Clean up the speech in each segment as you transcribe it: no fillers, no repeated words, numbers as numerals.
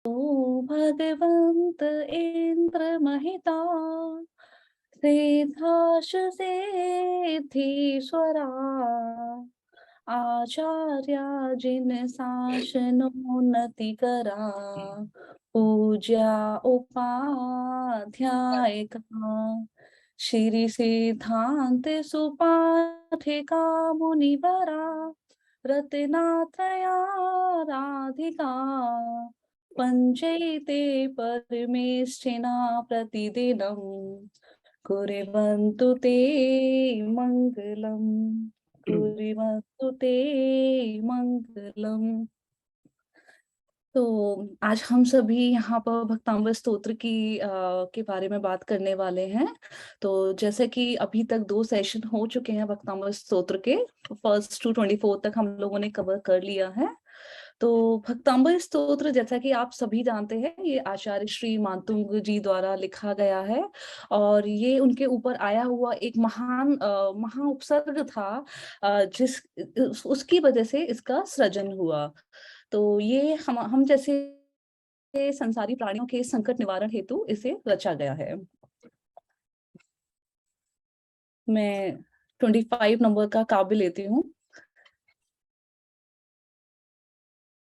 भगवन्त इंद्र महिता सिद्धाश सिद्धीश्वरा आचार्या जिन शासनोन्नति करा पूज्या उपाध्यायका श्री सिद्धांत सुपाठिका मुनिवरा रत्नात्रया राधिका पंचैते परमेष्ठिना प्रतिदिनं कुर्वन्तु ते मंगलम कुर्वन्तु ते मंगलम। तो आज हम सभी यहाँ पर भक्तांबर स्तोत्र के बारे में बात करने वाले हैं। तो जैसे कि अभी तक 2 सेशन हो चुके हैं भक्तांबर स्तोत्र के, फर्स्ट टू 24 तक हम लोगों ने कवर कर लिया है। तो भक्तांबर स्तोत्र, जैसा कि आप सभी जानते हैं, ये आचार्य श्री मातुंग जी द्वारा लिखा गया है और ये उनके ऊपर आया हुआ एक महान उपसर्ग था, उसकी वजह से इसका सृजन हुआ। तो ये हम जैसे संसारी प्राणियों के संकट निवारण हेतु इसे रचा गया है। मैं 25 नंबर का काव्य लेती हूँ।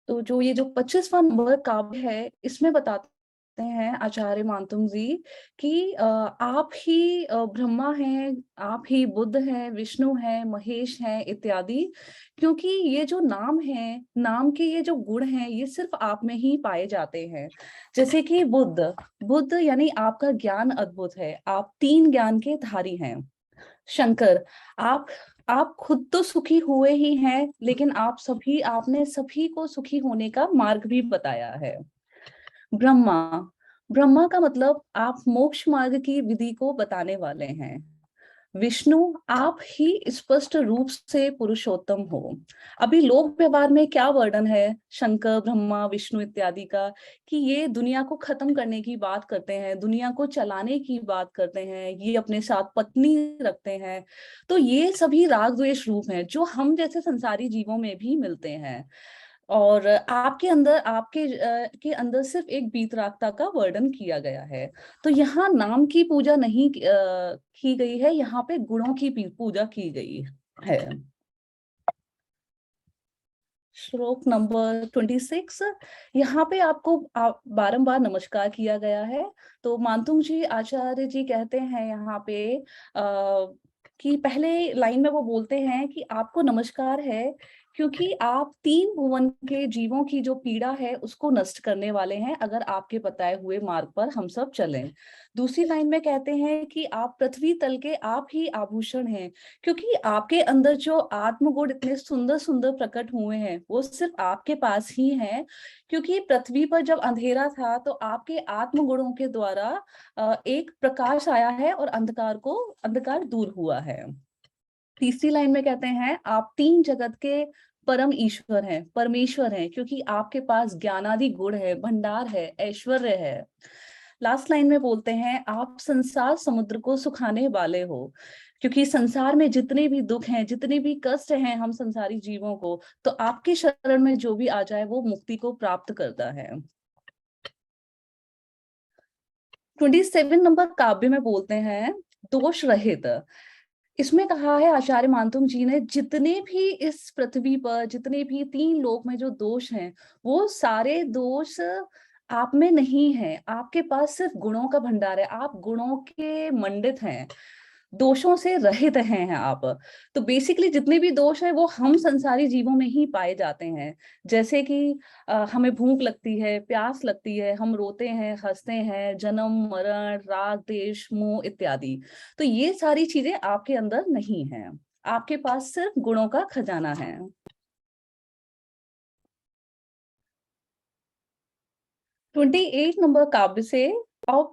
तो जो 25वां नंबर काव्य है, इसमें बताते हैं आचार्य मातुंग जी कि आप ही ब्रह्मा हैं, आप ही बुद्ध हैं, विष्णु हैं, महेश हैं इत्यादि, क्योंकि ये जो नाम है, नाम के ये जो गुण हैं, ये सिर्फ आप में ही पाए जाते हैं। जैसे कि बुद्ध, बुद्ध यानी आपका ज्ञान अद्भुत है, आप 3 ज्ञान के धारी हैं। शंकर, आप आप खुद तो सुखी हुए ही हैं, लेकिन आपने सभी को सुखी होने का मार्ग भी बताया है। ब्रह्मा, ब्रह्मा का मतलब आप मोक्ष मार्ग की विधि को बताने वाले हैं। विष्णु, आप ही स्पष्ट रूप से पुरुषोत्तम हो। अभी लोक व्यवहार में क्या वर्णन है शंकर, ब्रह्मा, विष्णु इत्यादि का, कि ये दुनिया को खत्म करने की बात करते हैं, दुनिया को चलाने की बात करते हैं, ये अपने साथ पत्नी रखते हैं। तो ये सभी राग द्वेष रूप हैं जो हम जैसे संसारी जीवों में भी मिलते हैं। और आपके अंदर सिर्फ एक वीतरागता का वर्णन किया गया है। तो यहाँ नाम की पूजा नहीं की गई है, यहाँ पे गुणों की पूजा की गई है। श्लोक नंबर 26, यहाँ पे आपको बारंबार नमस्कार किया गया है। तो मातुंग जी, आचार्य जी कहते हैं यहाँ पे कि पहले लाइन में वो बोलते हैं कि आपको नमस्कार है, क्योंकि आप 3 भुवन के जीवों की जो पीड़ा है उसको नष्ट करने वाले हैं, अगर आपके बताए हुए मार्ग पर हम सब चलें। दूसरी लाइन में कहते हैं कि आप पृथ्वी तल के आप ही आभूषण हैं, क्योंकि आपके अंदर जो आत्मगुण इतने सुंदर सुंदर प्रकट हुए हैं, वो सिर्फ आपके पास ही हैं। क्योंकि पृथ्वी पर जब अंधेरा था तो आपके आत्मगुणों के द्वारा एक प्रकाश आया है और अंधकार दूर हुआ है। तीसरी लाइन में कहते हैं आप 3 जगत के परम ईश्वर हैं, परमेश्वर हैं, क्योंकि आपके पास ज्ञानादि गुण है, भंडार है, ऐश्वर्य है। लास्ट लाइन में बोलते हैं आप संसार समुद्र को सुखाने वाले हो, क्योंकि संसार में जितने भी दुख हैं, जितने भी कष्ट हैं हम संसारी जीवों को, तो आपके शरण में जो भी आ जाए वो मुक्ति को प्राप्त करता है। 27 नंबर काव्य में बोलते हैं दोष रहित। इसमें कहा है आचार्य मातुंग जी ने, जितने भी इस पृथ्वी पर, जितने भी 3 लोक में जो दोष हैं, वो सारे दोष आप में नहीं है, आपके पास सिर्फ गुणों का भंडार है, आप गुणों के मंडित हैं, दोषों से रहित हैं आप। तो बेसिकली जितने भी दोष हैं वो हम संसारी जीवों में ही पाए जाते हैं। जैसे कि हमें भूख लगती है, प्यास लगती है, हम रोते हैं, हंसते हैं, जन्म मरण, राग द्वेष मोह इत्यादि। तो ये सारी चीजें आपके अंदर नहीं है, आपके पास सिर्फ गुणों का खजाना है। 28 नंबर काव्य से अब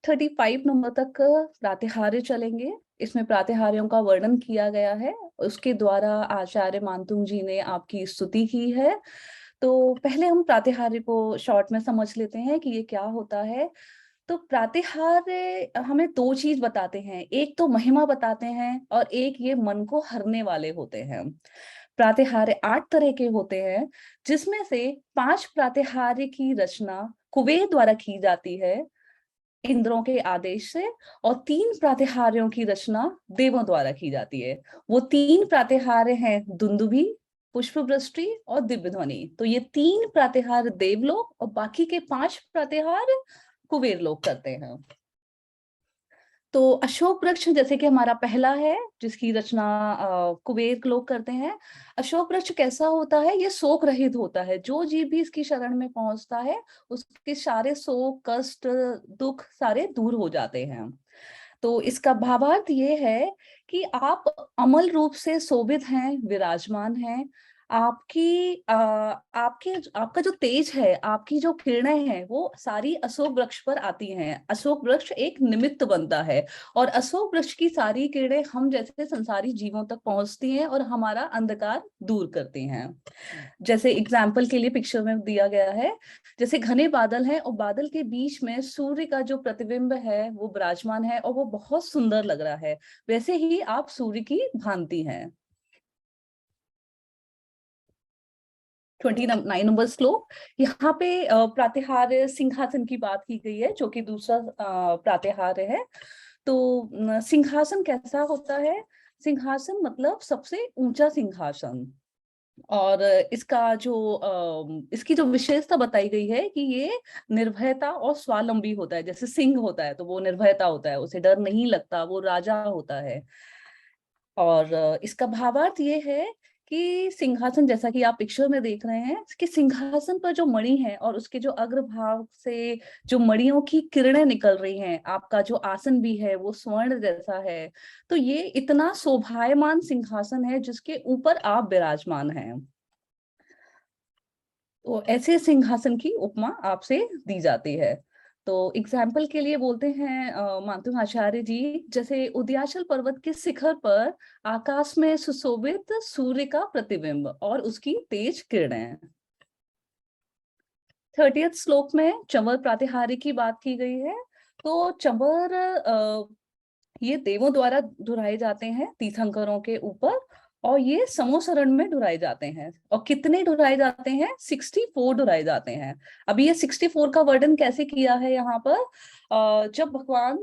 35 नंबर तक प्रातिहार्य चलेंगे। इसमें प्रातिहार्यों का वर्णन किया गया है, उसके द्वारा आचार्य मातुंग जी ने आपकी स्तुति की है। तो पहले हम प्रातिहार्य को शॉर्ट में समझ लेते हैं कि ये क्या होता है। तो प्रातिहार्य हमें 2 चीज बताते हैं, एक तो महिमा बताते हैं और एक ये मन को हरने वाले होते हैं। प्रातिहार्य 8 तरह के होते हैं, जिसमें से 5 प्रातिहार्य की रचना कुबेर द्वारा की जाती है इंद्रों के आदेश से, और 3 प्रातिहार्यों की रचना देवों द्वारा की जाती है। वो 3 प्रातिहार्य हैं दुंदुभि, पुष्पवृष्टि और दिव्य ध्वनि। तो ये 3 प्रातिहार्य देवलोक और बाकी के 5 प्रातिहार्य कुबेर लोग करते हैं। तो अशोक वृक्ष जैसे कि हमारा पहला है, जिसकी रचना कुबेर लोग करते हैं। अशोक वृक्ष कैसा होता है? ये शोक रहित होता है। जो जीव भी इसकी शरण में पहुंचता है, उसके सारे शोक, कष्ट, दुख सारे दूर हो जाते हैं। तो इसका भावार्थ ये है कि आप अमल रूप से शोभित हैं, विराजमान हैं। आपका जो तेज है, आपकी जो किरणें हैं, वो सारी अशोक वृक्ष पर आती हैं। अशोक वृक्ष एक निमित्त बनता है, और अशोक वृक्ष की सारी किरणें हम जैसे संसारी जीवों तक पहुंचती हैं और हमारा अंधकार दूर करती हैं। जैसे एग्जाम्पल के लिए पिक्चर में दिया गया है, जैसे घने बादल हैं और बादल के बीच में सूर्य का जो प्रतिबिंब है वो विराजमान है और वो बहुत सुंदर लग रहा है, वैसे ही आप सूर्य की भांति हैं। 29 नंबर श्लोक, यहाँ पे प्रातिहार्य सिंहासन की बात की गई है, जो कि दूसरा प्रातिहार्य है। तो सिंहासन कैसा होता है? सिंहासन मतलब सबसे ऊंचा सिंहासन। और इसकी जो विशेषता बताई गई है कि ये निर्भयता और स्वावलंबी होता है। जैसे सिंह होता है तो वो निर्भयता होता है, उसे डर नहीं लगता, वो राजा होता है। और इसका भावार्थ ये है कि सिंहासन, जैसा कि आप पिक्चर में देख रहे हैं, कि सिंहासन पर जो मणि है और उसके जो अग्रभाग से जो मणियों की किरणें निकल रही हैं, आपका जो आसन भी है वो स्वर्ण जैसा है। तो ये इतना शोभायमान सिंहासन है जिसके ऊपर आप विराजमान हैं। तो ऐसे सिंहासन की उपमा आपसे दी जाती है। तो एग्जाम्पल के लिए बोलते हैं मानतुंग आचार्य जी, जैसे उदयाचल पर्वत के शिखर पर आकाश में सुशोभित सूर्य का प्रतिबिंब और उसकी तेज किरणें। 30th श्लोक में चंवर प्रातिहार्य की बात की गई है। तो चंवर ये देवों द्वारा ढुराए जाते हैं तीर्थंकरों के ऊपर, और ये समोसरण में ढुराए जाते हैं। और कितने ढुराए जाते हैं? 64 ढुराए जाते हैं। अभी ये 64 का वर्णन कैसे किया है यहाँ पर? जब भगवान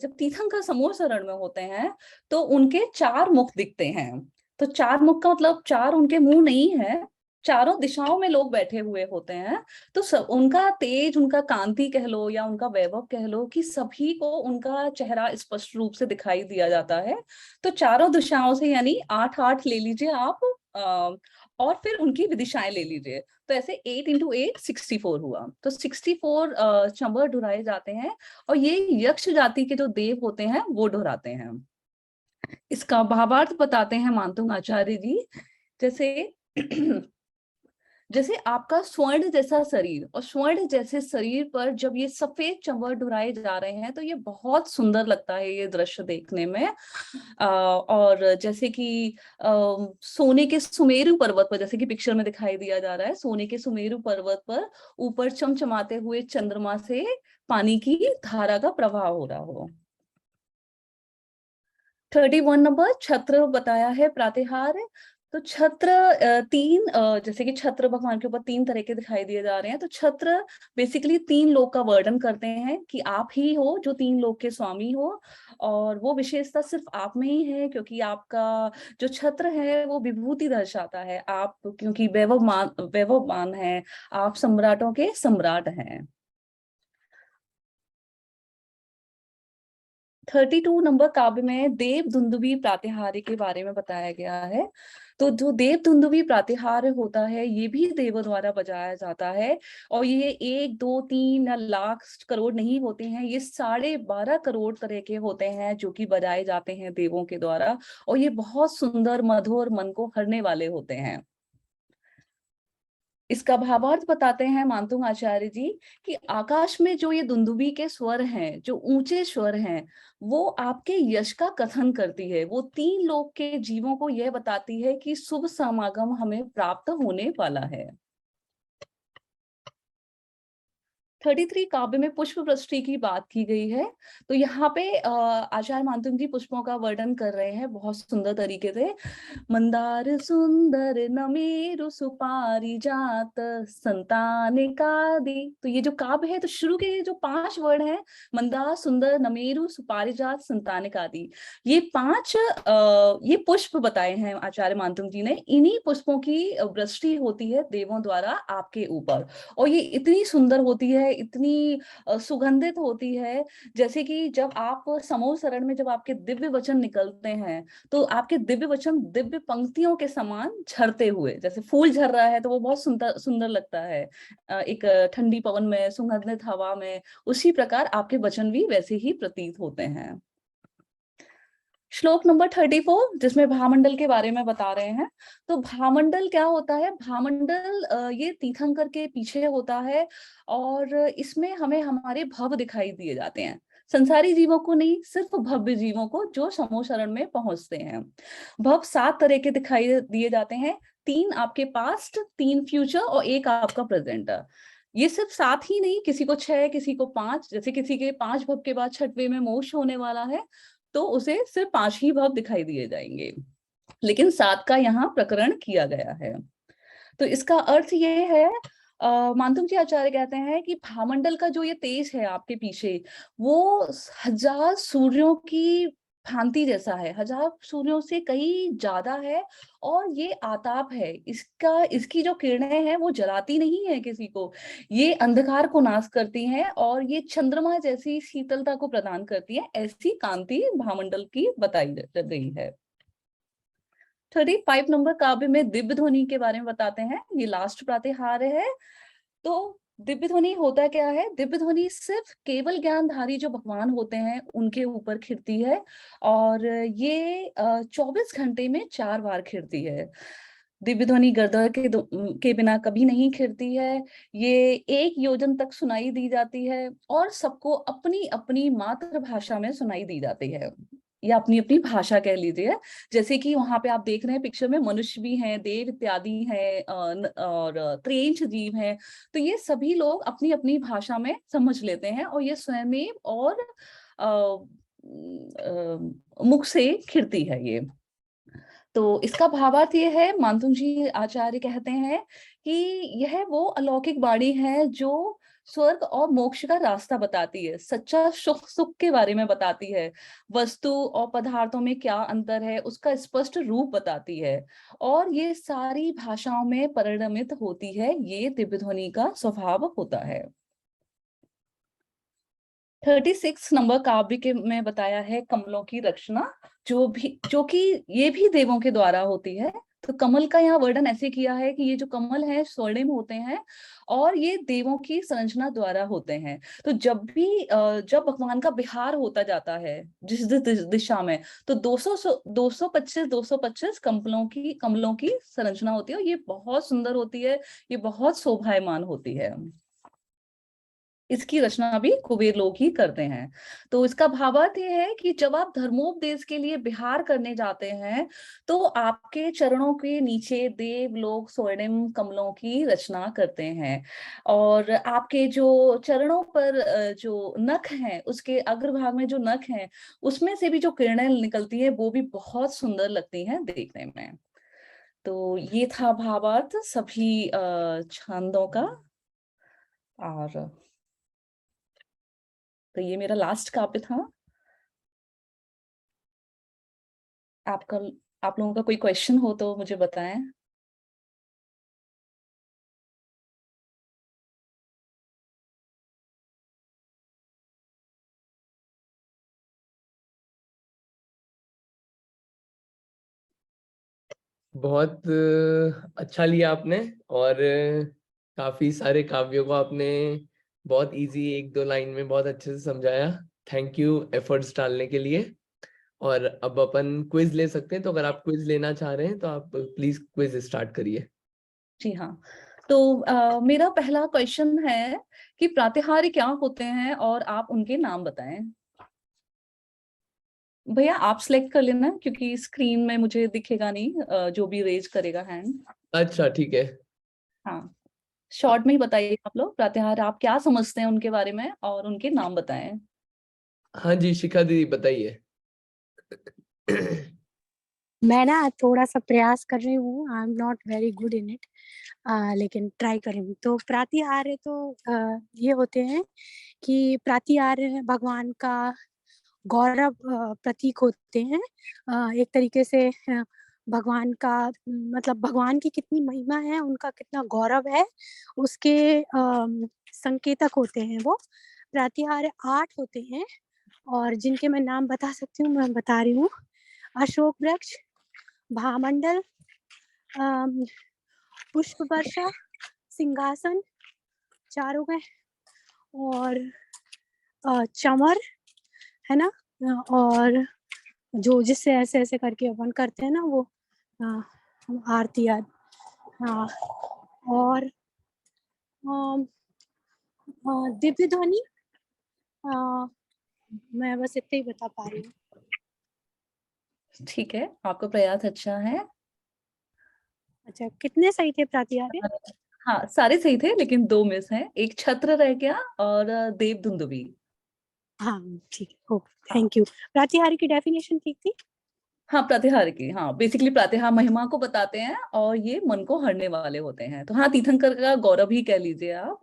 जब तीर्थंकर समोसरण में होते हैं तो उनके 4 मुख दिखते हैं। तो 4 मुख का मतलब 4 उनके मुंह नहीं है, चारों दिशाओं में लोग बैठे हुए होते हैं। तो सब उनका तेज, उनका कांति कह लो या उनका वैभव कह लो, कि सभी को उनका चेहरा स्पष्ट रूप से दिखाई दिया जाता है। तो चारों दिशाओं से, यानी 8 8 ले लीजिए आप, और फिर उनकी विदिशाएं ले लीजिए। तो ऐसे 8 × 8 64 हुआ। तो 64 चंबर ढुराए जाते हैं, और ये यक्ष जाति के जो देव होते हैं वो ढुराते हैं। इसका भावार्थ बताते हैं मानतुंग आचार्य जी। जैसे जैसे आपका स्वर्ण जैसा शरीर, और स्वर्ण जैसे शरीर पर जब ये सफेद चंबर ढुराए जा रहे हैं तो ये बहुत सुंदर लगता है ये दृश्य देखने में। और जैसे कि सोने के सुमेरु पर्वत पर, जैसे कि पिक्चर में दिखाई दिया जा रहा है, सोने के सुमेरु पर्वत पर ऊपर चमचमाते हुए चंद्रमा से पानी की धारा का प्रवाह हो रहा हो। 31 नंबर छत्र बताया है प्रातिहार्य। तो छत्र जैसे कि छत्र भगवान के ऊपर 3 तरह के दिखाई दिए जा रहे हैं। तो छत्र बेसिकली 3 लोक का वर्णन करते हैं कि आप ही हो जो 3 लोक के स्वामी हो, और वो विशेषता सिर्फ आप में ही है, क्योंकि आपका जो छत्र है वो विभूति दर्शाता है। आप क्योंकि वैभवमान है, आप सम्राटों के सम्राट हैं। 32 नंबर काव्य में देव धुंदुभि प्रातिहार्य के बारे में बताया गया है। तो जो देव धुंदुभि प्रातिहार्य होता है ये भी देवों द्वारा बजाया जाता है, और ये 1 2 3 या लाख करोड़ नहीं होते हैं, ये 12.5 करोड़ तरह के होते हैं जो कि बजाए जाते हैं देवों के द्वारा। और ये बहुत सुंदर, मधुर, मन को हरने वाले होते हैं। इसका भावार्थ बताते हैं मानतुंग आचार्य जी कि आकाश में जो ये दुंदुभी के स्वर हैं, जो ऊंचे स्वर हैं, वो आपके यश का कथन करती है। वो 3 लोक के जीवों को यह बताती है कि शुभ समागम हमें प्राप्त होने वाला है। 33 काव्य में पुष्प वृष्टि की बात की गई है। तो यहाँ पे आचार्य मानतुंग जी पुष्पों का वर्णन कर रहे हैं बहुत सुंदर तरीके से। मंदार सुंदर नमेरु सुपारिजात संतानिकादि। तो ये जो काव्य है, तो शुरू के जो 5 वर्ड हैं, मंदार सुंदर नमेरु सुपारिजात संतानिकादि, ये 5 ये पुष्प बताए हैं आचार्य मानतुंग जी ने। इन्हीं पुष्पों की वृष्टि होती है देवों द्वारा आपके ऊपर, और ये इतनी सुंदर होती है, इतनी सुगंधित होती है, जैसे कि जब आप समूह शरण में जब आपके दिव्य वचन निकलते हैं, तो आपके दिव्य वचन दिव्य पंक्तियों के समान झरते हुए, जैसे फूल झर रहा है तो वो बहुत सुंदर सुंदर लगता है एक ठंडी पवन में, सुगंधित हवा में, उसी प्रकार आपके वचन भी वैसे ही प्रतीत होते हैं। श्लोक नंबर 34, जिसमें भामंडल के बारे में बता रहे हैं। तो भामंडल क्या होता है? भामंडल ये तीर्थंकर के पीछे होता है, और इसमें हमें हमारे भव दिखाई दिए जाते हैं, संसारी जीवों को नहीं, सिर्फ भव्य जीवों को जो समूह शरण में पहुंचते हैं। भव 7 तरह के दिखाई दिए जाते हैं, 3 आपके पास्ट, 3 फ्यूचर और 1 आपका प्रेजेंट। ये सिर्फ 7 ही नहीं, किसी को 6, किसी को 5, जैसे किसी के 5 भव के बाद 6वें में मोक्ष होने वाला है, तो उसे सिर्फ 5 ही भव दिखाई दिए जाएंगे, लेकिन 7 का यहाँ प्रकरण किया गया है। तो इसका अर्थ ये है, मानतुंग जी आचार्य कहते हैं कि भामंडल का जो ये तेज है आपके पीछे, वो 1000 सूर्यों की भांति जैसा है, 1000 सूर्यों से कहीं ज्यादा है, और ये आताप है इसका, इसकी जो किरणें हैं वो जलाती नहीं है किसी को, ये अंधकार को नाश करती हैं, और ये चंद्रमा जैसी शीतलता को प्रदान करती है, ऐसी कांति भामंडल की बताई गई है। 35 नंबर काव्य में दिव्य ध्वनि के बारे में बताते हैं, ये लास्ट प्रातिहार है। तो दिव्य ध्वनि होता क्या है? दिव्य ध्वनि सिर्फ केवल ज्ञानधारी जो भगवान होते हैं उनके ऊपर खिड़ती है, और ये 24 घंटे में 4 बार खिड़ती है। दिव्य ध्वनि गर्दह के बिना कभी नहीं खिड़ती है। ये 1 योजन तक सुनाई दी जाती है, और सबको अपनी अपनी मातृभाषा में सुनाई दी जाती है, या अपनी अपनी भाषा कह लीजिए। जैसे कि वहां पे आप देख रहे हैं पिक्चर में, मनुष्य भी हैं, देव इत्यादि हैं, और त्रिंश जीव हैं, तो ये सभी लोग अपनी अपनी भाषा में समझ लेते हैं, और ये स्वयमेव और मुख से खिड़ती है ये। तो इसका भावार्थ ये है, मानतुंग जी आचार्य कहते हैं कि यह वो अलौकिक वाणी है जो स्वर्ग और मोक्ष का रास्ता बताती है, सच्चा सुख सुख के बारे में बताती है, वस्तु और पदार्थों में क्या अंतर है उसका स्पष्ट रूप बताती है, और ये सारी भाषाओं में परिणमित होती है, ये दिव्य ध्वनि का स्वभाव होता है। 36 नंबर काव्य के में बताया है कमलों की रचना, जो कि ये भी देवों के द्वारा होती है। तो कमल का यहाँ वर्णन ऐसे किया है कि ये जो कमल है स्वर्णिम होते हैं, और ये देवों की संरचना द्वारा होते हैं। तो जब भी जब भगवान का विहार होता जाता है जिस दिशा में, तो 225 कमलों की संरचना होती है, और ये बहुत सुंदर होती है, ये बहुत शोभायमान होती है। इसकी रचना भी कुबेर लोग ही करते हैं। तो इसका भावार्थ ये है कि जब आप धर्मोपदेश के लिए विहार करने जाते हैं, तो आपके चरणों के नीचे देव लोग स्वर्णिम कमलों की रचना करते हैं, और आपके जो चरणों पर जो नख हैं, उसके अग्रभाग में जो नख हैं, उसमें से भी जो किरणें निकलती है वो भी बहुत सुंदर लगती हैं देखने में। तो ये था भावार्थ सभी छंदों का। और तो ये मेरा लास्ट काव्य था। आपका आप लोगों का कोई क्वेश्चन हो तो मुझे बताएं। बहुत अच्छा लिया आपने, और काफी सारे काव्यों को आपने बहुत इजी 1-2 लाइन में बहुत अच्छे से समझाया। थैंक यू एफर्ट्स डालने के लिए। और अब अपन क्विज ले सकते हैं, तो अगर आप क्विज लेना चाह रहे हैं तो आप प्लीज क्विज स्टार्ट करिए। जी हाँ। तो मेरा पहला क्वेश्चन है कि प्रातिहार्य क्या होते हैं और आप उनके नाम बताएं। भैया आप सिलेक्ट कर लेना, क्योंकि स्क्रीन में मुझे दिखेगा नहीं जो भी रेज करेगा हैंड। अच्छा ठीक है। हाँ। शॉर्ट में ही बताइए आप लोग, प्रातिहार्य आप क्या समझते हैं उनके बारे में और उनके नाम बताएं। हाँ जी, शिखा दीदी बताइए। मैं ना थोड़ा सा प्रयास कर रही हूँ, I am not very good in it, लेकिन ट्राई कर रही हूँ। तो प्रातिहार्य तो ये होते हैं कि प्रातिहार्य भगवान का गौरव प्रतीक होते हैं। एक तरीके से भगवान का मतलब भगवान की कितनी महिमा है, उनका कितना गौरव है, उसके संकेतक होते हैं वो। प्रातिहार्य 8 होते हैं और जिनके मैं नाम बता सकती हूँ, मैं बता रही हूँ। अशोक वृक्ष, भामंडल, पुष्प वर्षा, सिंहासन, चारों में, और चमर, है ना, और जो जिससे ऐसे ऐसे करके अपन करते हैं ना वो आरती याद, हाँ, और दिव्य ध्वनि। मैं बस इतना ही बता पा रही हूँ। ठीक है, आपका प्रयास अच्छा है। अच्छा, कितने सही थे प्रातिहार्य? हाँ, सारे सही थे, लेकिन 2 मिस हैं। एक छत्र रह गया और देव धुंदुभी। हाँ ठीक है, ओके, हाँ थैंक यू। प्रातिहार्य की डेफिनेशन ठीक थी। हाँ, प्रातिहार्य की, हाँ, बेसिकली प्रातिहार महिमा को बताते हैं और ये मन को हरने वाले होते हैं। तो हाँ, तीर्थंकर का गौरव ही कह लीजिए आप।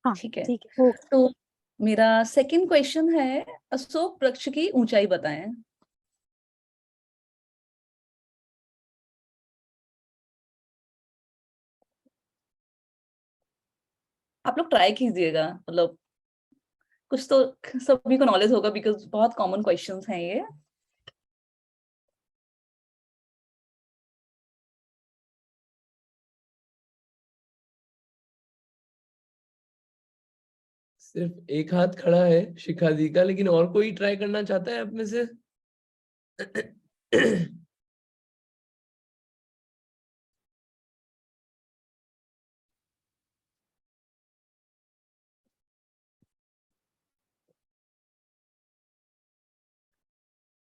हाँ ठीक है, ठीक है, ओके। तो मेरा सेकंड क्वेश्चन है, अशोक वृक्ष की ऊंचाई बताएं। आप लोग ट्राई कीजिएगा, मतलब कुछ तो सभी को नॉलेज होगा, बिकॉज बहुत कॉमन क्वेश्चंस हैं ये। सिर्फ एक हाथ खड़ा है शिखा दी का, लेकिन और कोई ट्राई करना चाहता है आप में से?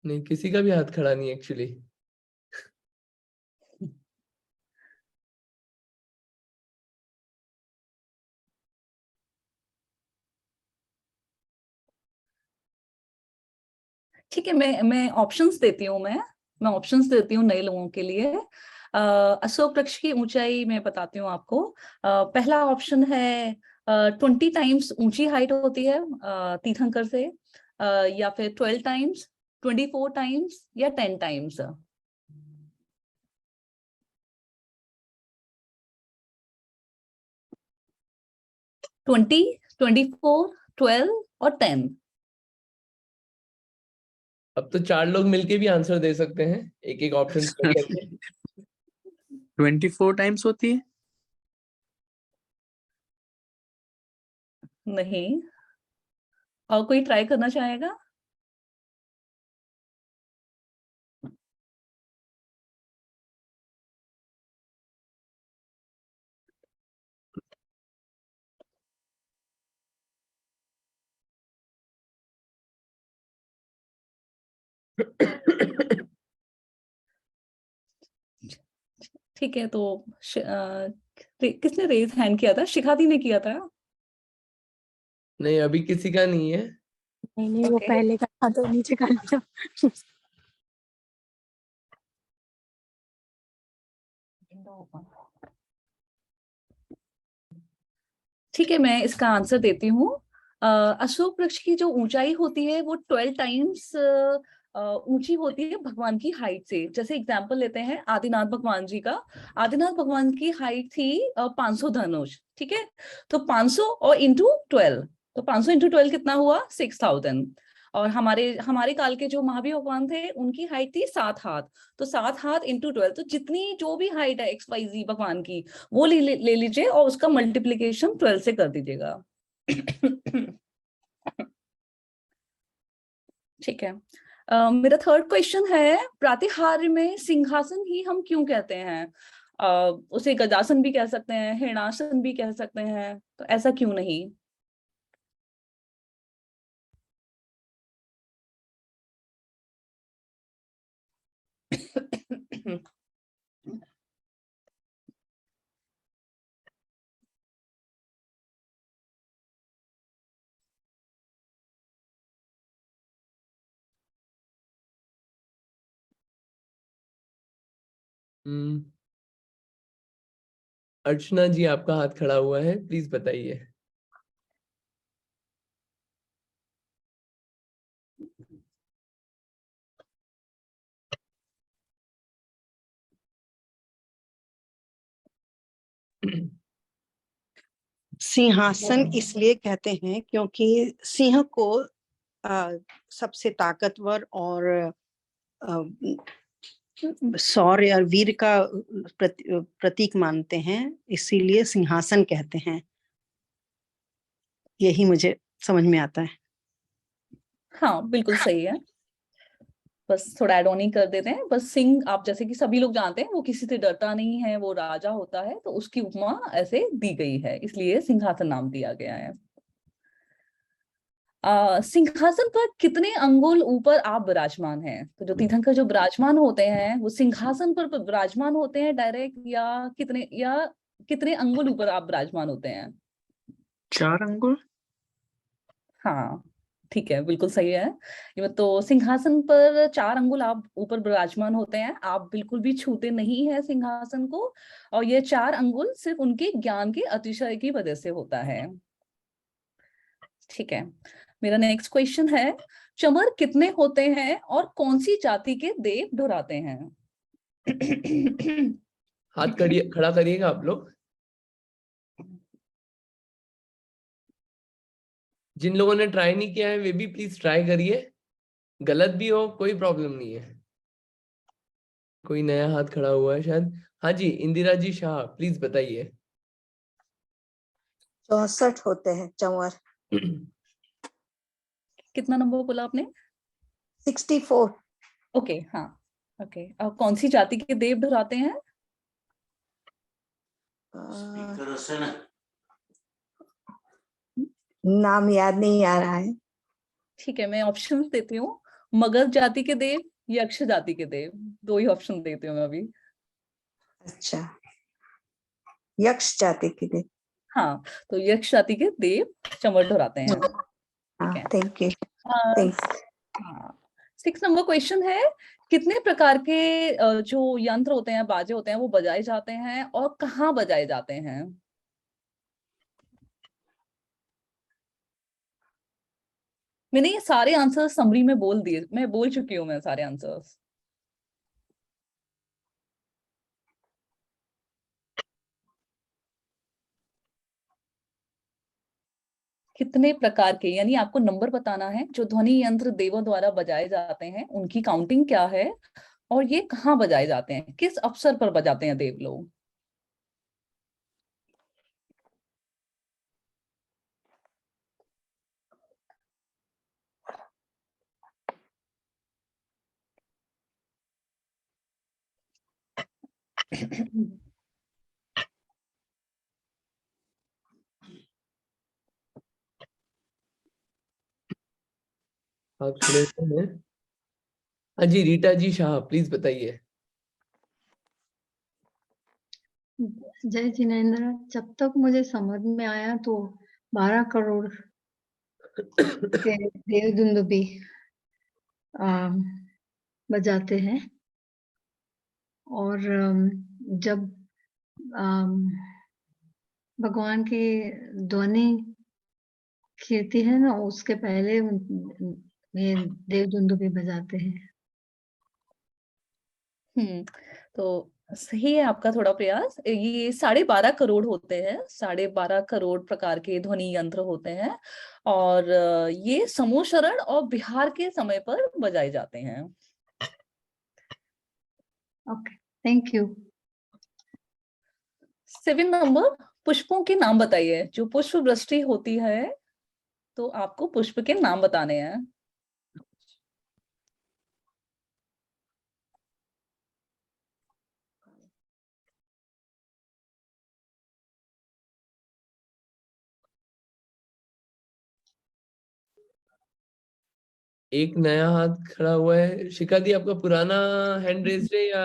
नहीं, किसी का भी हाथ खड़ा नहीं एक्चुअली। ठीक है, मैं ऑप्शंस देती हूँ। मैं ऑप्शंस देती हूँ नए लोगों के लिए। अशोक वृक्ष की ऊंचाई मैं बताती हूँ आपको। पहला ऑप्शन है 20 टाइम्स ऊंची हाइट होती है तीर्थंकर से, या फिर 12 टाइम्स, 24 टाइम्स, या 10 टाइम्स। 20, 24, 12 और 10। अब तो 4 लोग मिलके भी आंसर दे सकते हैं, एक एक ऑप्शन करके। 24 टाइम्स होती है। नहीं, और कोई ट्राई करना चाहेगा? ठीक है, तो किसने रेज हैंड किया था? शिखा दी ने किया था। नहीं, अभी किसी का नहीं है। नहीं नहीं, वो ओके, पहले का था तो नीचे का था। ठीक है, मैं इसका आंसर देती हूँ। अशोक वृक्ष की जो ऊंचाई होती है वो 12 टाइम्स ऊंची होती है भगवान की हाइट से। जैसे एग्जांपल लेते हैं आदिनाथ भगवान जी का। आदिनाथ भगवान की हाइट थी 500 धनुष, ठीक है। तो 500 और इंटू 12, तो 500 इंटू 12 कितना हुआ? 6000। और हमारे हमारे काल के जो महावीर भगवान थे उनकी हाइट थी 7 हाथ। तो 7 हाथ इंटू 12, तो जितनी जो भी हाइट है XYZ भगवान की, वो ले लीजिए और उसका मल्टीप्लीकेशन 12 से कर दीजिएगा। ठीक है, मेरा थर्ड क्वेश्चन है, प्रातिहार्य में सिंहासन ही हम क्यों कहते हैं? उसे गजासन भी कह सकते हैं, हिरणासन भी कह सकते हैं, तो ऐसा क्यों नहीं? अर्चना जी आपका हाथ खड़ा हुआ है, प्लीज बताइए। सिंहासन इसलिए कहते हैं क्योंकि सिंह को सबसे ताकतवर और शौर्य और वीर का प्रतीक मानते हैं, इसीलिए सिंहासन कहते हैं। यही मुझे समझ में आता है। हाँ बिल्कुल सही है, बस थोड़ा एड ऑन ही कर देते हैं। बस सिंह आप जैसे कि सभी लोग जानते हैं वो किसी से डरता नहीं है, वो राजा होता है, तो उसकी उपमा ऐसे दी गई है, इसलिए सिंहासन नाम दिया गया है। सिंहासन पर कितने अंगुल ऊपर आप विराजमान हैं? तो जो तीर्थंकर जो विराजमान होते हैं वो सिंहासन पर विराजमान होते हैं डायरेक्ट, या कितने अंगुल ऊपर आप विराजमान होते हैं? 4 अंगुल। हाँ ठीक है, बिल्कुल सही है। ये तो सिंहासन पर 4 अंगुल आप ऊपर विराजमान होते हैं, आप बिल्कुल भी छूते नहीं है सिंहासन को, और ये 4 अंगुल सिर्फ उनके ज्ञान के अतिशय की वजह से होता है। ठीक है, मेरा नेक्स्ट क्वेश्चन है, चमर कितने होते हैं और कौन सी जाति के देव दोहराते हैं? हाथ खड़ा करिएगा आप लोग। जिन लोगों ने ट्राई नहीं किया है वे भी प्लीज ट्राई करिए, गलत भी हो कोई प्रॉब्लम नहीं है। कोई नया हाथ खड़ा हुआ है शायद। हाँ जी, इंदिरा जी शाह, प्लीज बताइए। 64 होते हैं चंवर। कितना नंबर बोला आपने? 64। ओके हाँ, ओके। और कौन सी जाति के देव दोहराते हैं? नाम याद नहीं आ रहा है। ठीक है, मैं ऑप्शन देती हूँ। मगध जाति के देव, यक्ष जाति के देव, 2 ही ऑप्शन देती हूँ मैं अभी। अच्छा, यक्ष जाति के देव। हाँ, तो यक्ष जाति के देव चमर दोहराते हैं। ठीक है, थैंक यू। थैंक्स। हाँ, 6 नंबर क्वेश्चन है, कितने प्रकार के जो यंत्र होते हैं, बाजे होते हैं, वो बजाए जाते हैं और कहाँ बजाए जाते हैं? मैंने ये सारे आंसर समरी में बोल दिए, मैं बोल चुकी हूँ मैं सारे आंसर्स। कितने प्रकार के, यानी आपको नंबर बताना है, जो ध्वनि यंत्र देवों द्वारा बजाए जाते हैं उनकी काउंटिंग क्या है, और ये कहाँ बजाए जाते हैं, किस अवसर पर बजाते हैं देव लोग? आप खड़े हैं? हाँ जी, रीटा जी शाह, प्लीज बताइए। जय जिनेन्द्र, जब तक मुझे समझ में आया तो 12 करोड़ के देवदुंदुबी बजाते हैं, और जब भगवान की ध्वनि कीर्ति है ना, उसके पहले ये देवदुंदुबी बजाते हैं। तो सही है आपका थोड़ा प्रयास। ये 12.5 करोड़ होते हैं, 12.5 करोड़ प्रकार के ध्वनि यंत्र होते हैं, और ये समूह शरण और बिहार के समय पर बजाए जाते हैं। Okay, thank you. 7 नंबर, पुष्पों के नाम बताइए। जो पुष्प वृष्टि होती है तो आपको पुष्प के नाम बताने हैं। एक नया हाथ खड़ा हुआ है, शिखा दी आपका पुराना हैंड रेज्ड है या?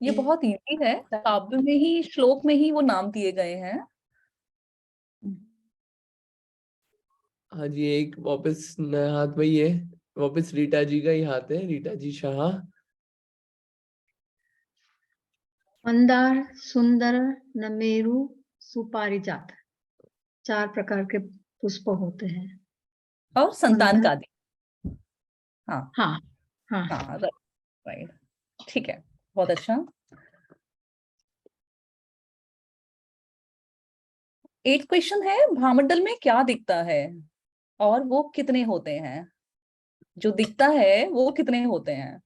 ये बहुत इजी है, काव्य में ही, श्लोक में ही वो नाम दिए गए हैं। हाँ जी, एक वापस नया हाथ वही है, वापस रीटा जी का ही हाथ है, रीटा जी शाह। मंदार, सुंदर, नमेरु, सुपारिजात, 4 प्रकार के पुष्प होते हैं। और संतान मंदार, का दी। हाँ हाँ हाँ। हाँ, राइट, ठीक है, बहुत अच्छा। 8 क्वेश्चन है, भामंडल में क्या दिखता है और वो कितने होते हैं? जो दिखता है वो कितने होते हैं?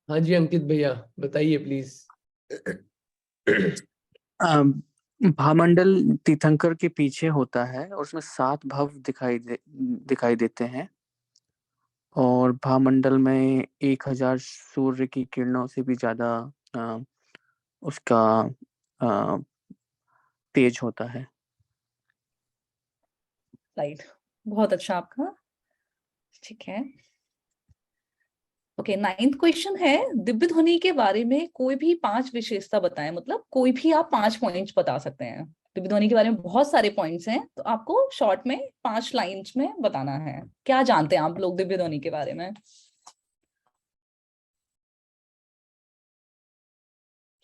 हाँ जी अंकित भैया बताइए प्लीज। भामंडल तीर्थंकर के पीछे होता है और उसमें 7 भव दिखाई देते हैं। और भामंडल में 1000 सूर्य की किरणों से भी ज्यादा उसका तेज होता है। राइट, बहुत अच्छा आपका, ठीक है। ओके, 9th क्वेश्चन है, दिव्य ध्वनि के बारे में कोई भी 5 विशेषता बताएं। मतलब कोई भी आप 5 पॉइंट्स बता सकते हैं। दिव्य ध्वनि के बारे में बहुत सारे पॉइंट्स हैं, तो आपको शॉर्ट में 5 लाइंस में बताना है। क्या जानते हैं आप लोग दिव्य ध्वनि के बारे में?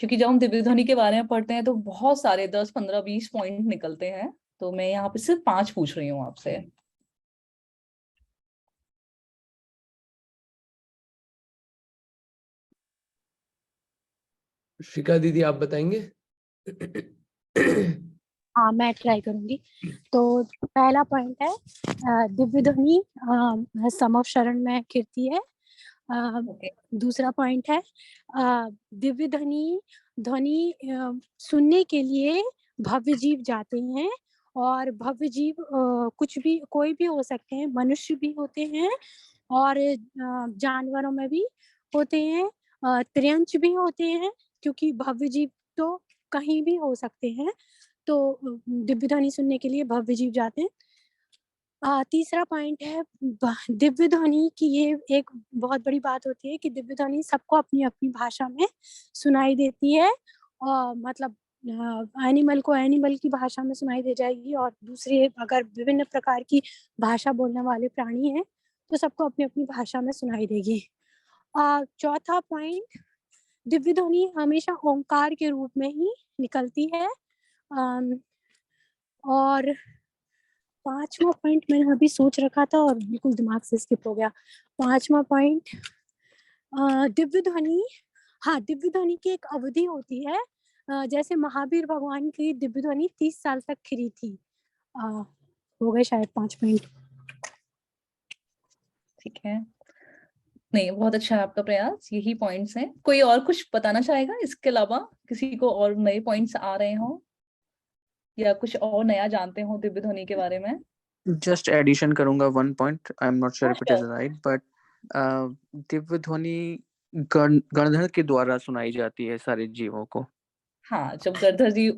क्योंकि जब हम दिव्य ध्वनि के बारे में पढ़ते हैं तो बहुत सारे 10, 15, 20 पॉइंट निकलते हैं, तो मैं यहाँ पे सिर्फ 5 पूछ रही हूँ आपसे। शिखा दीदी आप बताएंगे? हाँ, मैं ट्राई करूंगी। तो पहला पॉइंट है दिव्य ध्वनि समव शरण में कीर्ति है। ओके, दूसरा पॉइंट है दिव्य ध्वनि सुनने के लिए भव्य जीव जाते हैं। और भव्य जीव कुछ भी, कोई भी हो सकते हैं, मनुष्य भी होते हैं और जानवरों में भी होते हैं, त्रियंच भी होते हैं, क्योंकि भव्य जीव तो कहीं भी हो सकते हैं। तो दिव्य ध्वनि सुनने के लिए भव्य जीव जाते हैं। तीसरा पॉइंट है दिव्य ध्वनि की ये एक बहुत बड़ी बात होती है कि दिव्य ध्वनि सबको अपनी अपनी भाषा में सुनाई देती है। मतलब एनिमल को एनिमल की भाषा में सुनाई दे जाएगी, और दूसरे अगर विभिन्न प्रकार की भाषा बोलने वाले प्राणी हैं तो सबको अपनी अपनी भाषा में सुनाई देगी। चौथा पॉइंट, दिव्य ध्वनि हमेशा ओंकार के रूप में ही निकलती है। और 5वां पॉइंट मैंने अभी सोच रखा था और बिल्कुल दिमाग से स्किप हो गया। 5वां पॉइंट, दिव्य ध्वनि, हाँ, दिव्य ध्वनि की एक अवधि होती है। जैसे महावीर भगवान की दिव्य ध्वनि 30 साल तक खिली थी। हो गए शायद 5 पॉइंट। ठीक है, नहीं, बहुत अच्छा है आपका प्रयास, यही पॉइंट्स हैं। कोई और कुछ बताना चाहेगा इसके अलावा? किसी को और नए पॉइंट्स आ रहे हो या कुछ और नया जानते हो दिव्य ध्वनि के बारे में? जस्ट एडिशन करूंगा 1 point. I am not sure if it is Sure. Right, but Divya ध्वनि गणधर के द्वारा सुनाई जाती है सारे जीवों को। हाँ, जब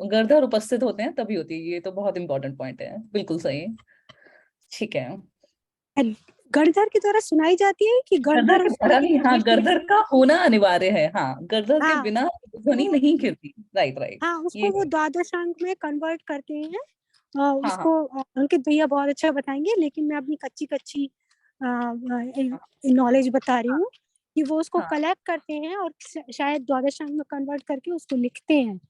गणधर उपस्थित होते हैं तभी होती है। ये तो बहुत इंपॉर्टेंट पॉइंट है, बिल्कुल सही, ठीक है। गणधर के द्वारा सुनाई जाती है कि गणधर गणधर के उसको द्वारा नहीं, हाँ, देख गणधर लेते का हैं? होना अनिवार्य है। हाँ, गणधर के हाँ, बिना ध्वनि वो, नहीं गिरती। राइट राइट, हाँ, उसको ये वो द्वादशांक में कन्वर्ट करते हैं। हाँ हाँ उसको अंकित भैया बहुत अच्छा बताएंगे, लेकिन मैं अपनी कच्ची नॉलेज बता रही हूँ कि वो उसको हाँ, कलेक्ट करते हैं और शायद द्वादशांक में कन्वर्ट करके उसको लिखते हैं।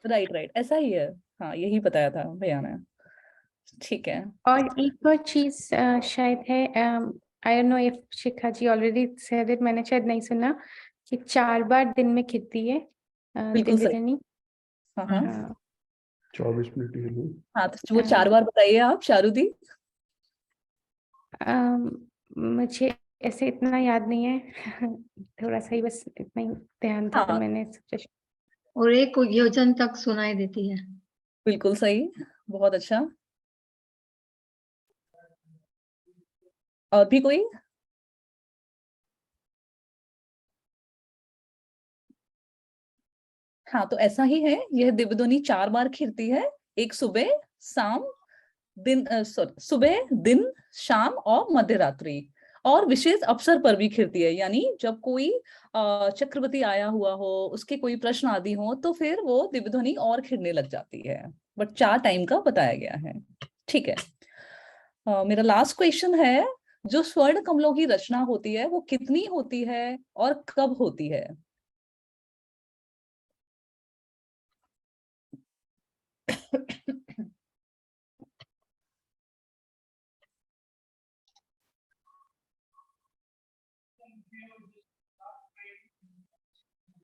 राइट राइट, ऐसा ही है। हाँ, यही बताया था भैया ने, ठीक है। और एक और चीज शायद है, I don't know if Shikha ji already said it, मैंने शायद नहीं सुना, कि 4 बार दिन में खिलती है बिल्कुल दिव्य सही, ध्वनि। हाँ हाँ 24 मिनट के लिए। हाँ, तो वो 4 बार बताइए आप, शारुदी। मुझे ऐसे इतना याद नहीं है। थोड़ा सा ही, बस इतना ही ध्यान था, तो हाँ, मैंने सोचा। और 1 योजन तक सुनाई देती है। बिल्कुल सही, बहुत अच्छा। और भी कोई? हाँ, तो ऐसा ही है, यह दिव्य ध्वनि 4 बार खिलती है। एक सुबह, शाम, सुबह, दिन, शाम और मध्य रात्रि। और विशेष अवसर पर भी खिलती है, यानी जब कोई चक्रवर्ती आया हुआ हो, उसके कोई प्रश्न आदि हो, तो फिर वो दिव्य ध्वनि और खिलने लग जाती है। बट 4 टाइम का बताया गया है। ठीक है, मेरा लास्ट क्वेश्चन है, जो स्वर्ण कमलों की रचना होती है वो कितनी होती है और कब होती है?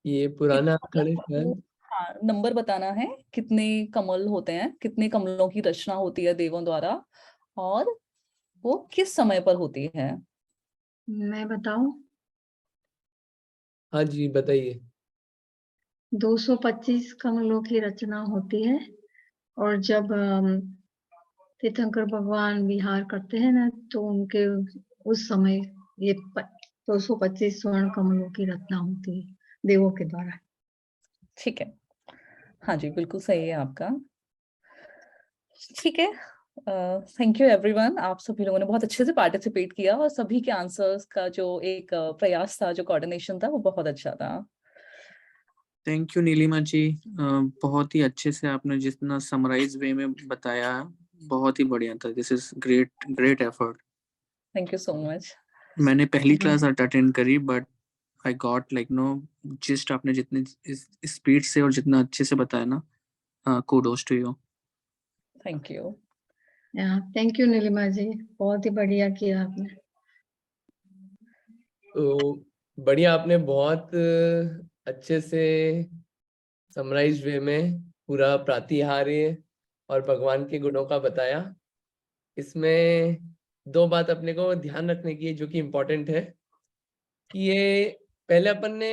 ये पुराना खड़े आपको, हाँ, नंबर बताना है, कितने कमल होते हैं, कितने कमलों की रचना होती है देवों द्वारा, और वो किस समय पर होती है? मैं बताऊं? हाँ जी बताइए। 225 कमलों की रचना होती है, और जब तीर्थंकर भगवान विहार करते हैं ना, तो उनके उस समय ये 225 स्वर्ण कमलों की रचना होती है देवों के द्वारा। ठीक है, हाँ जी, बिल्कुल सही है आपका। ठीक है, थैंक यू एवरीवन, आप सभी लोगों ने बहुत अच्छे से पार्टिसिपेट किया और सभी के आंसर्स का जो एक प्रयास था, जो कोऑर्डिनेशन था, वो बहुत अच्छा था। थैंक यू नीलिमा जी, बहुत ही अच्छे से आपने जितना समराइज वे में बताया, बहुत ही बढ़िया था। This is great great effort. Thank you so much. मैंने पहली क्लास अटेंड करी, but I got like no gist आपने जितने स्पीड से और जितना अच्छे से बताया ना, kudos to you. Thank you. Thank you Neelima ji, बहुत ही बढ़िया किया आपने। तो बढ़िया, आपने बहुत अच्छे से समराइज वे में पूरा प्रातिहार्य और भगवान के गुणों का बताया। इसमें 2 बात अपने को ध्यान रखने की है जो कि इम्पोर्टेंट है। ये पहले अपन ने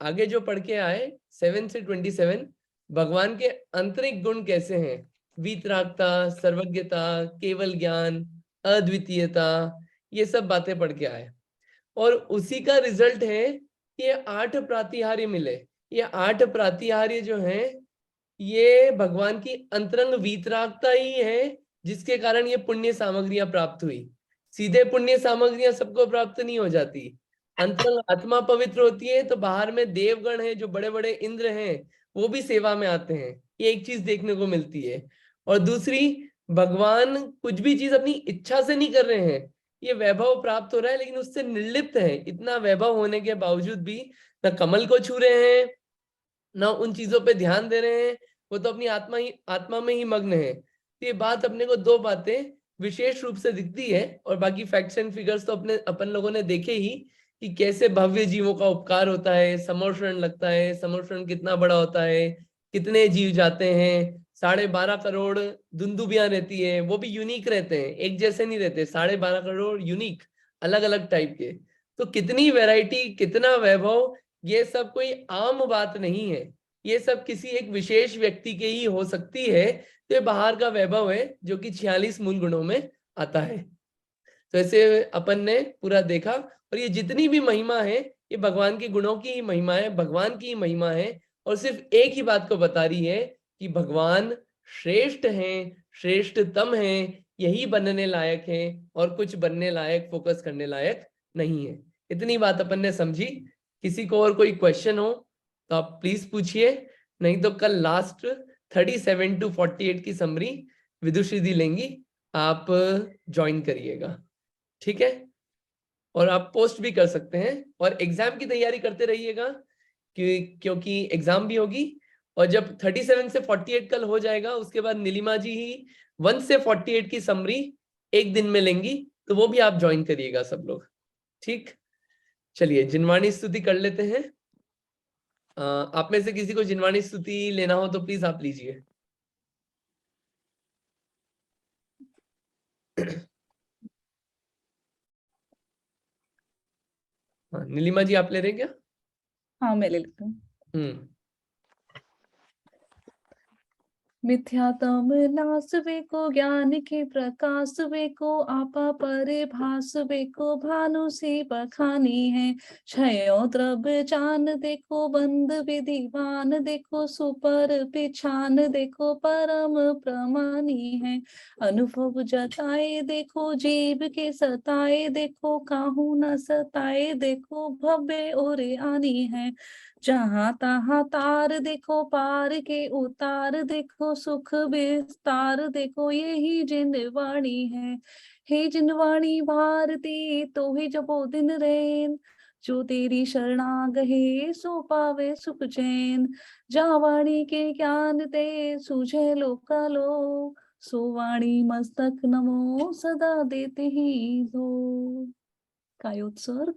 आगे जो पढ़ के आए 7 से 27 भगवान के आंतरिक गुण कैसे हैं, वीतरागता, सर्वज्ञता, केवल ज्ञान, अद्वितीयता, ये सब बातें पढ़ के आए। और उसी का रिजल्ट है ये 8 प्रातिहार्य मिले। ये 8 प्रातिहार्य जो हैं ये भगवान की अंतरंग वीतरागता ही है जिसके कारण ये पुण्य सामग्रियां प्राप्त हुई। सीधे पुण्य सामग्रियां सबको प्राप्त नहीं हो जाती। अंतरंग आत्मा पवित्र होती है तो बाहर में देवगण है, जो बड़े बड़े इंद्र हैं, वो भी सेवा में आते हैं। ये एक चीज देखने को मिलती है। और दूसरी, भगवान कुछ भी चीज अपनी इच्छा से नहीं कर रहे हैं। ये वैभव प्राप्त हो रहा है लेकिन उससे निर्लिप्त है। इतना वैभव होने के बावजूद भी न कमल को छू रहे हैं, न उन चीजों पे ध्यान दे रहे हैं, वो तो अपनी आत्मा में ही मग्न है। तो ये बात अपने को 2 बातें विशेष रूप से दिखती है। और बाकी फैक्ट्स एंड फिगर्स तो अपन लोगों ने देखे ही कि कैसे भव्य जीवों का उपकार होता है, समर्षण लगता है, समर्षण कितना बड़ा होता है, कितने जीव जाते हैं। 12.5 करोड़ दुंदुबियां रहती है, वो भी यूनिक रहते हैं, एक जैसे नहीं रहते। 12.5 करोड़ यूनिक, अलग अलग टाइप के। तो कितनी वैरायटी, कितना वैभव, ये सब कोई आम बात नहीं है। ये सब किसी एक विशेष व्यक्ति के ही हो सकती है। तो ये बाहर का वैभव है जो कि 46 मूल गुणों में आता है। तो ऐसे अपन ने पूरा देखा। और ये जितनी भी महिमा है ये भगवान के गुणों की ही महिमा है, भगवान की ही महिमा है। और सिर्फ एक ही बात को बता रही है कि भगवान श्रेष्ठ हैं, श्रेष्ठतम हैं, यही बनने लायक है, और कुछ बनने लायक, फोकस करने लायक नहीं है। इतनी बात अपन ने समझी। किसी को और कोई क्वेश्चन हो तो आप प्लीज पूछिए, नहीं तो कल लास्ट 37 to 48 की समरी विदुषी दी लेंगी, आप ज्वाइन करिएगा, ठीक है। और आप पोस्ट भी कर सकते हैं और एग्जाम की तैयारी करते रहिएगा क्योंकि एग्जाम भी होगी। और जब 37 से 48 कल हो जाएगा उसके बाद नीलिमा जी ही 1 से 48 की समरी एक दिन में लेंगी, तो वो भी आप ज्वाइन करिएगा सब लोग, ठीक। चलिए जिनवाणी स्तुति कर लेते हैं। आप में से किसी को जिनवाणी स्तुति लेना हो तो प्लीज आप लीजिए। हाँ नीलिमा जी आप ले रहे हैं क्या? हाँ, मैं ले लेती हूँ। मिथ्यातम नाश वेको ज्ञान के प्रकाश वेको आपा परिभास वेको भानु से बखानी है। क्षयो द्रव्य चान देखो बंद विधिवान देखो सुपर पिछान देखो परम प्रमानी है। अनुभव जताए देखो जीव के सताए देखो काहू न सताए देखो भव्य और आनी है। जहाँ तहाँ तार देखो, पार के उतार देखो, सुख विस्तार देखो, यही जिंदवाणी है। हे जिंदवाणी भारती, तो ही जपो दिन रैन, जो तेरी शरणा गहे सो पावे सुख चैन। जहाँ वाणी के ज्ञान ते सूझे लोकालो, सो वाणी मस्तक नमो सदा देते ही दो। कायोत्सर्ग।